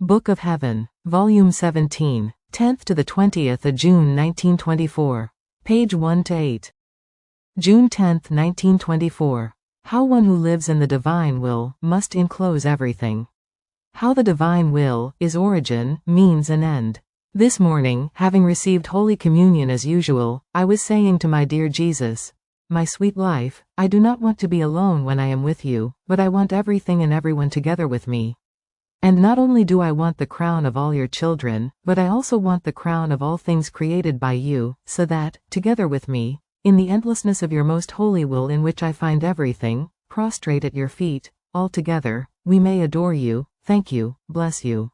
Book of Heaven, Volume 17, 10th to the 20th of June 1924. Page 1-8. June 10, 1924. How one who lives in the divine will must enclose everything. How the divine will is origin, means and end. This morning, having received Holy Communion as usual, I was saying to my dear Jesus, "My sweet life, I do not want to be alone when I am with you, but I want everything and everyone together with me. And not only do I want the crown of all your children, but I also want the crown of all things created by you, so that, together with me, in the endlessness of your most holy will in which I find everything, prostrate at your feet, all together, we may adore you, thank you, bless you."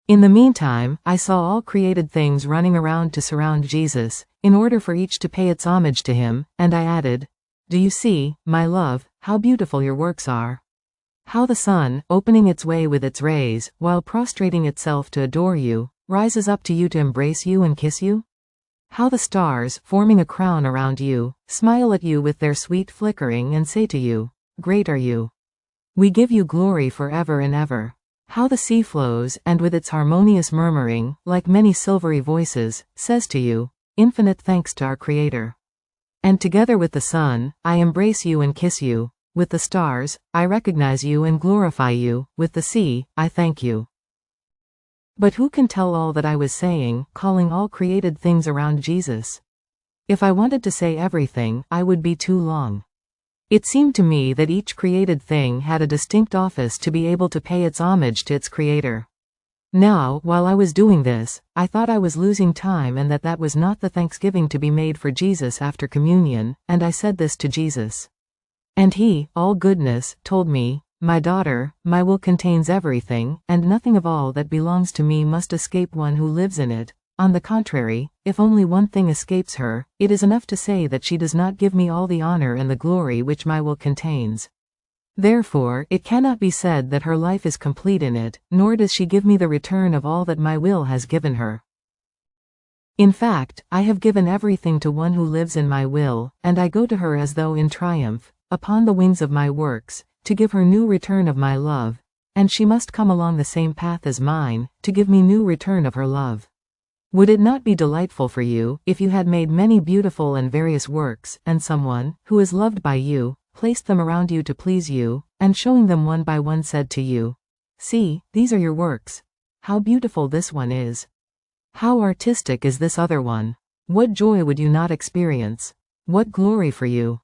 In the meantime, I saw all created things running around to surround Jesus, in order for each to pay its homage to him, and I added, "Do you see, my love, how beautiful your works are? How the sun, opening its way with its rays, while prostrating itself to adore you, rises up to you to embrace you and kiss you? How the stars, forming a crown around you, smile at you with their sweet flickering and say to you, 'Great are you. We give you glory forever and ever.' How the sea flows, and with its harmonious murmuring, like many silvery voices, says to you, 'Infinite thanks to our Creator.' And together with the sun, I embrace you and kiss you. With the stars, I recognize you and glorify you. With the sea, I thank you." But who can tell all that I was saying, calling all created things around Jesus? If I wanted to say everything, I would be too long. It seemed to me that each created thing had a distinct office to be able to pay its homage to its Creator. Now, while I was doing this, I thought I was losing time and that was not the thanksgiving to be made for Jesus after communion, and I said this to Jesus. And he, all goodness, told me, "My daughter, my will contains everything, and nothing of all that belongs to me must escape one who lives in it. On the contrary, if only one thing escapes her, it is enough to say that she does not give me all the honor and the glory which my will contains. Therefore, it cannot be said that her life is complete in it, nor does she give me the return of all that my will has given her. In fact, I have given everything to one who lives in my will, and I go to her as though in triumph, upon the wings of my works, to give her new return of my love, and she must come along the same path as mine, to give me new return of her love. Would it not be delightful for you, if you had made many beautiful and various works, and someone, who is loved by you, placed them around you to please you, and showing them one by one said to you, 'See, these are your works. How beautiful this one is. How artistic is this other one. What joy would you not experience? What glory for you?'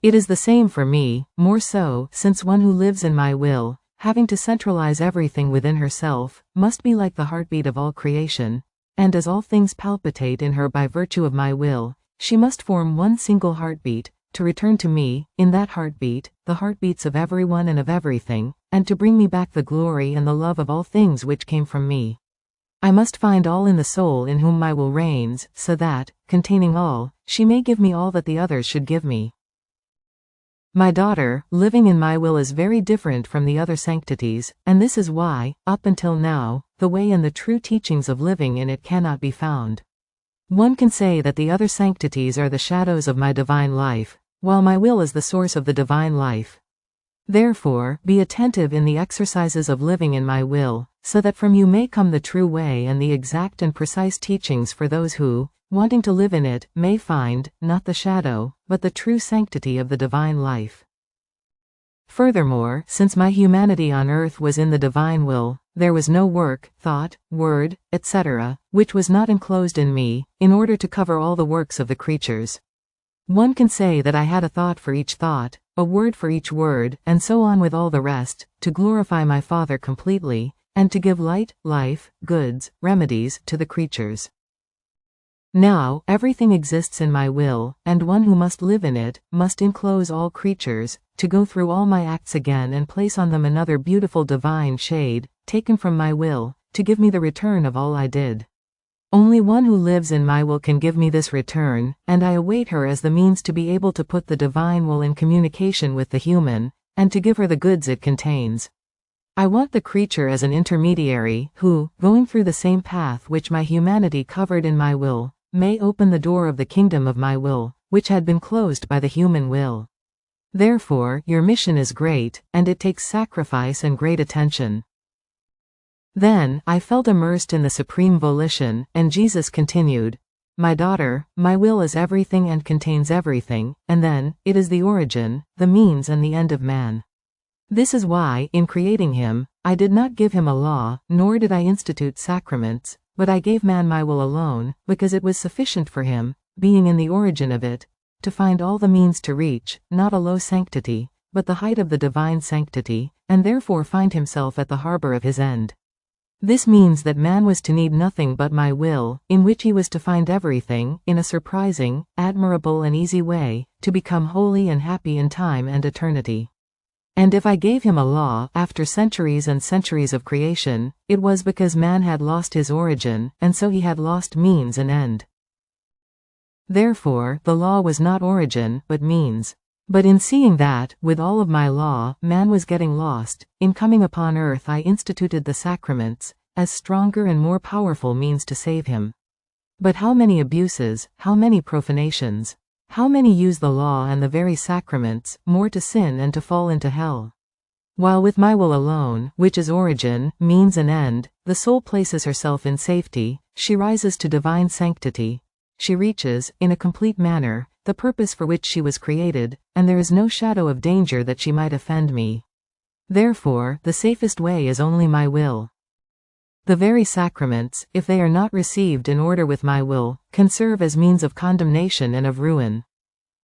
It is the same for me, more so, since one who lives in my will, having to centralize everything within herself, must be like the heartbeat of all creation, and as all things palpitate in her by virtue of my will, she must form one single heartbeat, to return to me, in that heartbeat, the heartbeats of everyone and of everything, and to bring me back the glory and the love of all things which came from me. I must find all in the soul in whom my will reigns, so that, containing all, she may give me all that the others should give me. My daughter, living in my will is very different from the other sanctities, and this is why, up until now, the way and the true teachings of living in it cannot be found. One can say that the other sanctities are the shadows of my divine life, while my will is the source of the divine life. Therefore, be attentive in the exercises of living in my will, so that from you may come the true way and the exact and precise teachings for those who, wanting to live in it, may find, not the shadow, but the true sanctity of the divine life. Furthermore, since my humanity on earth was in the divine will, there was no work, thought, word, etc., which was not enclosed in me, in order to cover all the works of the creatures. One can say that I had a thought for each thought, a word for each word, and so on with all the rest, to glorify my Father completely, and to give light, life, goods, remedies, to the creatures. Now, everything exists in my will, and one who must live in it, must enclose all creatures, to go through all my acts again and place on them another beautiful divine shade, taken from my will, to give me the return of all I did. Only one who lives in my will can give me this return, and I await her as the means to be able to put the divine will in communication with the human, and to give her the goods it contains. I want the creature as an intermediary, who, going through the same path which my humanity covered in my will, may open the door of the kingdom of my will, which had been closed by the human will. Therefore, your mission is great, and it takes sacrifice and great attention. Then, I felt immersed in the supreme volition, and Jesus continued, "My daughter, my will is everything and contains everything, and then, it is the origin, the means and the end of man. This is why, in creating him, I did not give him a law, nor did I institute sacraments, but I gave man my will alone, because it was sufficient for him, being in the origin of it, to find all the means to reach, not a low sanctity, but the height of the divine sanctity, and therefore find himself at the harbor of his end. This means that man was to need nothing but my will, in which he was to find everything, in a surprising, admirable and easy way, to become holy and happy in time and eternity. And if I gave him a law, after centuries and centuries of creation, it was because man had lost his origin, and so he had lost means and end. Therefore, the law was not origin, but means. But in seeing that, with all of my law, man was getting lost, in coming upon earth I instituted the sacraments, as stronger and more powerful means to save him. But how many abuses, how many profanations, how many use the law and the very sacraments, more to sin and to fall into hell? While with my will alone, which is origin, means and end, the soul places herself in safety, she rises to divine sanctity, she reaches, in a complete manner, the purpose for which she was created, and there is no shadow of danger that she might offend me. Therefore, the safest way is only my will. The very sacraments, if they are not received in order with my will, can serve as means of condemnation and of ruin.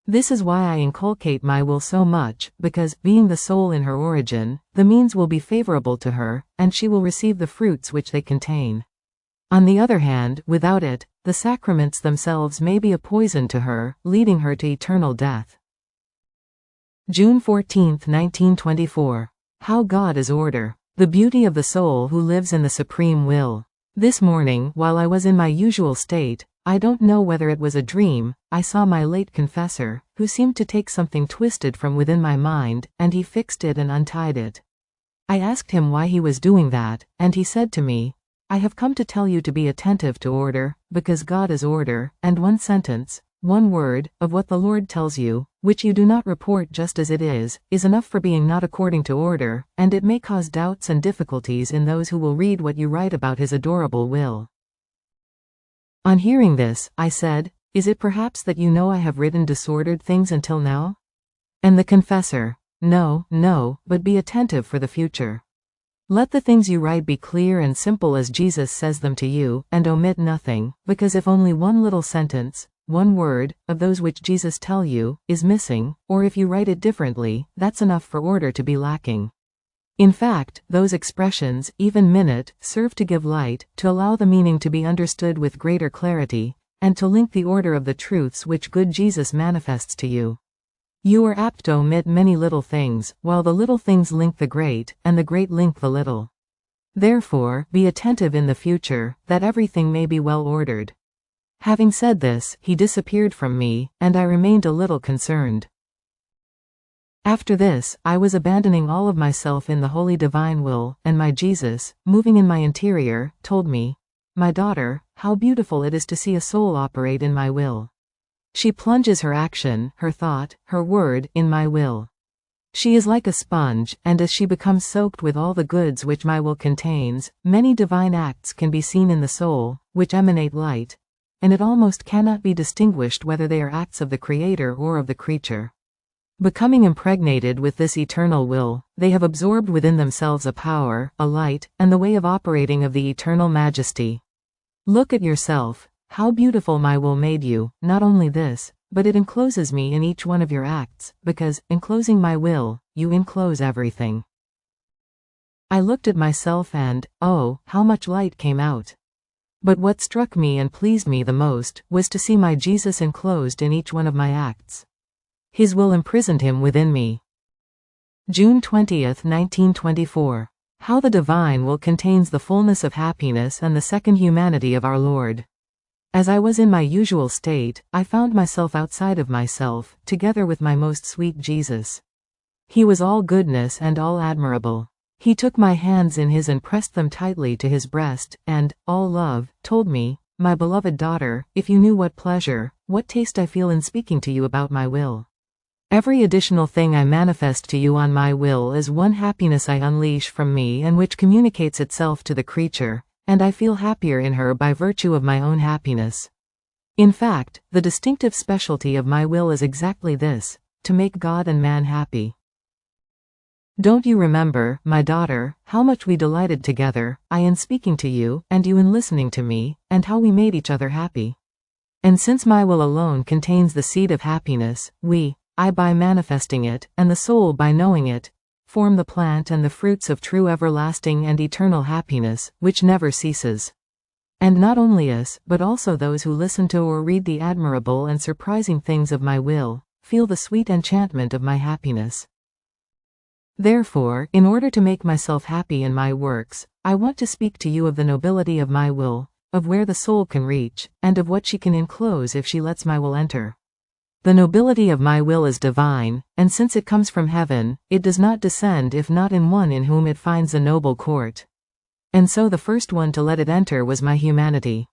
This is why I inculcate my will so much, because, being the soul in her origin, the means will be favorable to her, and she will receive the fruits which they contain. On the other hand, without it, the sacraments themselves may be a poison to her, leading her to eternal death. June 14, 1924. How God is order. The beauty of the soul who lives in the supreme will. This morning, while I was in my usual state, I don't know whether it was a dream, I saw my late confessor, who seemed to take something twisted from within my mind, and he fixed it and untied it. I asked him why he was doing that, and he said to me, "I have come to tell you to be attentive to order, because God is order, and one sentence, one word, of what the Lord tells you, which you do not report just as it is enough for being not according to order, and it may cause doubts and difficulties in those who will read what you write about his adorable will." On hearing this, I said, "Is it perhaps that you know I have written disordered things until now?" And the confessor, No, but be attentive for the future. Let the things you write be clear and simple as Jesus says them to you, and omit nothing, because if only one little sentence, one word, of those which Jesus tell you, is missing, or if you write it differently, that's enough for order to be lacking. In fact, those expressions, even minute, serve to give light, to allow the meaning to be understood with greater clarity, and to link the order of the truths which good Jesus manifests to you. You are apt to omit many little things, while the little things link the great, and the great link the little. Therefore, be attentive in the future, that everything may be well ordered. Having said this, he disappeared from me, and I remained a little concerned. After this, I was abandoning all of myself in the holy divine will, and my Jesus, moving in my interior, told me, "My daughter, how beautiful it is to see a soul operate in my will. She plunges her action, her thought, her word, in my will. She is like a sponge, and as she becomes soaked with all the goods which my will contains, many divine acts can be seen in the soul, which emanate light, and it almost cannot be distinguished whether they are acts of the Creator or of the creature. Becoming impregnated with this eternal will, they have absorbed within themselves a power, a light, and the way of operating of the eternal majesty. Look at yourself, how beautiful my will made you. Not only this, but it encloses me in each one of your acts, because, enclosing my will, you enclose everything." I looked at myself and, oh, how much light came out. But what struck me and pleased me the most, was to see my Jesus enclosed in each one of my acts. His will imprisoned him within me. June 20, 1924. How the divine will contains the fullness of happiness and the second humanity of our Lord. As I was in my usual state, I found myself outside of myself, together with my most sweet Jesus. He was all goodness and all admirable. He took my hands in his and pressed them tightly to his breast, and, all love, told me, "My beloved daughter, if you knew what pleasure, what taste I feel in speaking to you about my will. Every additional thing I manifest to you on my will is one happiness I unleash from me and which communicates itself to the creature, and I feel happier in her by virtue of my own happiness. In fact, the distinctive specialty of my will is exactly this, to make God and man happy. Don't you remember, my daughter, how much we delighted together, I in speaking to you, and you in listening to me, and how we made each other happy? And since my will alone contains the seed of happiness, I by manifesting it, and the soul by knowing it, form the plant and the fruits of true everlasting and eternal happiness, which never ceases. And not only us, but also those who listen to or read the admirable and surprising things of my will, feel the sweet enchantment of my happiness. Therefore, in order to make myself happy in my works, I want to speak to you of the nobility of my will, of where the soul can reach, and of what she can enclose if she lets my will enter. The nobility of my will is divine, and since it comes from heaven, it does not descend if not in one in whom it finds a noble court. And so the first one to let it enter was my humanity.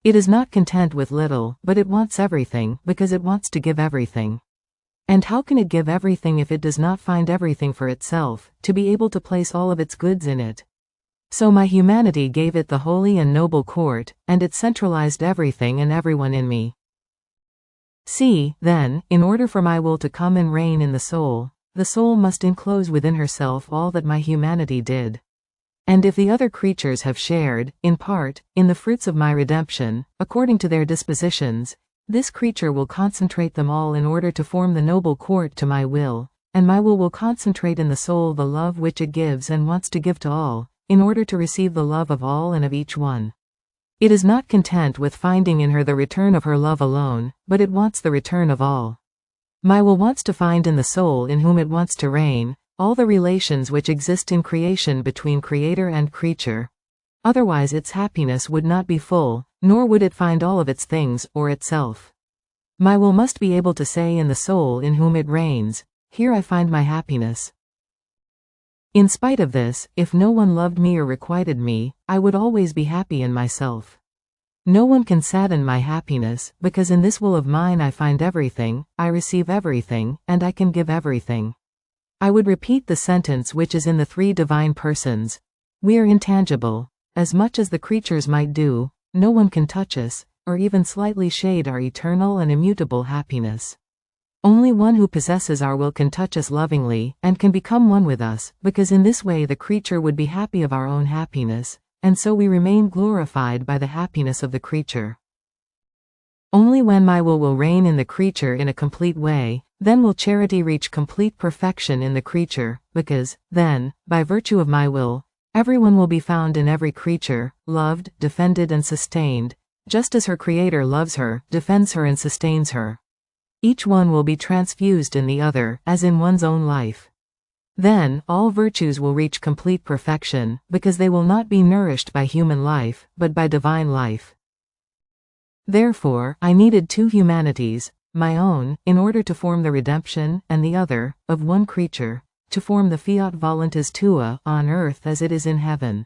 It is not content with little, but it wants everything, because it wants to give everything. And how can it give everything if it does not find everything for itself, to be able to place all of its goods in it? So my humanity gave it the holy and noble court, and it centralized everything and everyone in me. See, then, in order for my will to come and reign in the soul must enclose within herself all that my humanity did. And if the other creatures have shared, in part, in the fruits of my redemption, according to their dispositions, this creature will concentrate them all in order to form the noble court to my will, and my will concentrate in the soul the love which it gives and wants to give to all, in order to receive the love of all and of each one. It is not content with finding in her the return of her love alone, but it wants the return of all. My will wants to find in the soul in whom it wants to reign, all the relations which exist in creation between creator and creature. Otherwise its happiness would not be full, nor would it find all of its things, or itself. My will must be able to say in the soul in whom it reigns, "Here I find my happiness." In spite of this, if no one loved me or requited me, I would always be happy in myself. No one can sadden my happiness, because in this will of mine I find everything, I receive everything, and I can give everything. I would repeat the sentence which is in the three divine persons. We are intangible. As much as the creatures might do, no one can touch us, or even slightly shade our eternal and immutable happiness. Only one who possesses our will can touch us lovingly, and can become one with us, because in this way the creature would be happy of our own happiness, and so we remain glorified by the happiness of the creature. Only when my will reign in the creature in a complete way, then will charity reach complete perfection in the creature, because, then, by virtue of my will, everyone will be found in every creature, loved, defended and sustained, just as her Creator loves her, defends her and sustains her. Each one will be transfused in the other, as in one's own life. Then, all virtues will reach complete perfection, because they will not be nourished by human life, but by divine life. Therefore, I needed two humanities, my own, in order to form the redemption, and the other, of one creature, to form the fiat voluntas tua, on earth as it is in heaven.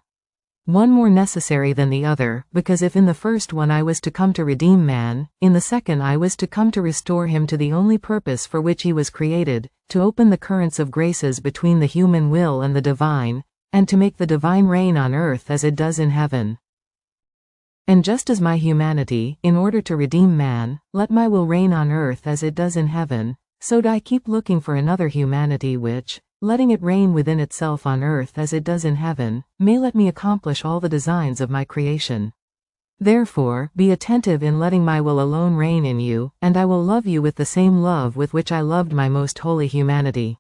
One more necessary than the other, because if in the first one I was to come to redeem man, in the second I was to come to restore him to the only purpose for which he was created, to open the currents of graces between the human will and the divine, and to make the divine reign on earth as it does in heaven. And just as my humanity, in order to redeem man, let my will reign on earth as it does in heaven, so do I keep looking for another humanity which, letting it reign within itself on earth as it does in heaven, may let me accomplish all the designs of my creation. Therefore, be attentive in letting my will alone reign in you, and I will love you with the same love with which I loved my most holy humanity.